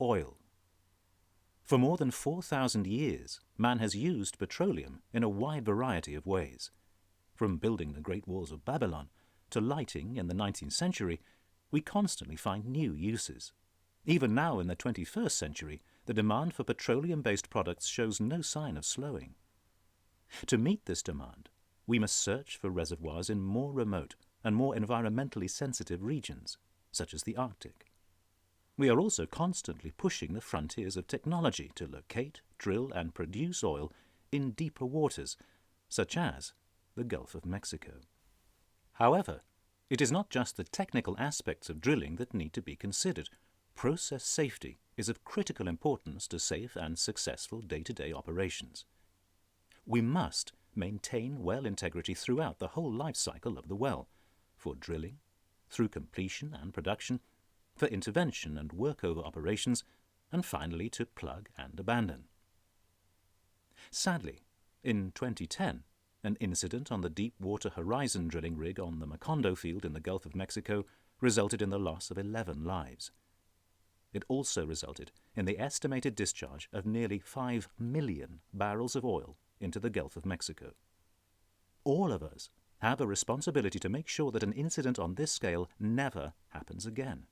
oil. For more than 4,000 years, man has used petroleum in a wide variety of ways. From building the Great Walls of Babylon to lighting in the 19th century, we constantly find new uses. Even now in the 21st century, the demand for petroleum-based products shows no sign of slowing. To meet this demand, we must search for reservoirs in more remote and more environmentally sensitive regions, such as the Arctic. We are also constantly pushing the frontiers of technology to locate, drill, and produce oil in deeper waters, such as the Gulf of Mexico. However, it is not just the technical aspects of drilling that need to be considered. Process safety is of critical importance to safe and successful day-to-day operations. We must maintain well integrity throughout the whole life cycle of the well, for drilling, through completion and production, for intervention and workover operations, and finally to plug and abandon. Sadly, in 2010, an incident on the Deepwater Horizon drilling rig on the Macondo field in the Gulf of Mexico resulted in the loss of 11 lives. It also resulted in the estimated discharge of nearly 5 million barrels of oil into the Gulf of Mexico. All of us have a responsibility to make sure that an incident on this scale never happens again.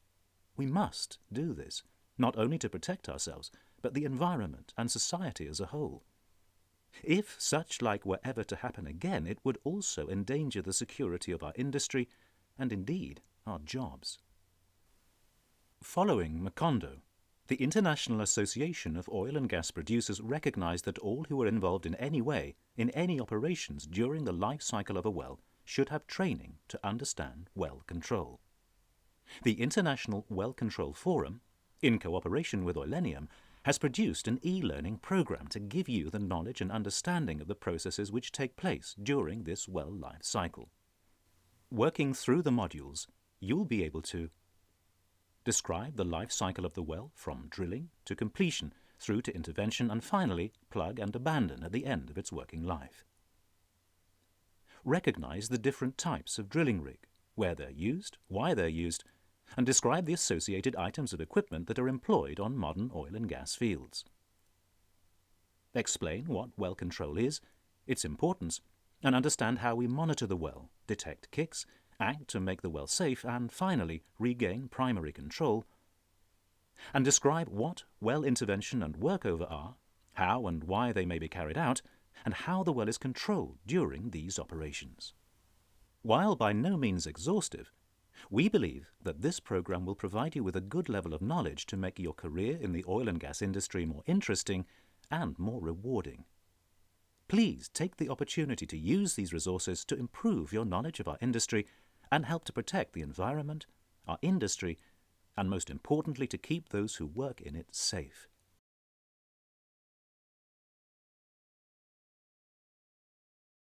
We must do this, not only to protect ourselves, but the environment and society as a whole. If such like were ever to happen again, it would also endanger the security of our industry and indeed our jobs. Following Macondo, the International Association of Oil and Gas Producers recognized that all who were involved in any way in any operations during the life cycle of a well should have training to understand well control. The International Well Control Forum, in cooperation with Oilenium, has produced an e-learning program to give you the knowledge and understanding of the processes which take place during this well life cycle. Working through the modules, you'll be able to describe the life cycle of the well from drilling to completion, through to intervention, and finally plug and abandon at the end of its working life. Recognize the different types of drilling rig, where they're used, why they're used, and describe the associated items of equipment that are employed on modern oil and gas fields. Explain what well control is, its importance, and understand how we monitor the well, detect kicks, act to make the well safe, and finally regain primary control. And describe what well intervention and workover are, how and why they may be carried out, and how the well is controlled during these operations. While by no means exhaustive, we believe that this program will provide you with a good level of knowledge to make your career in the oil and gas industry more interesting and more rewarding. Please take the opportunity to use these resources to improve your knowledge of our industry and help to protect the environment, our industry, and most importantly to keep those who work in it safe.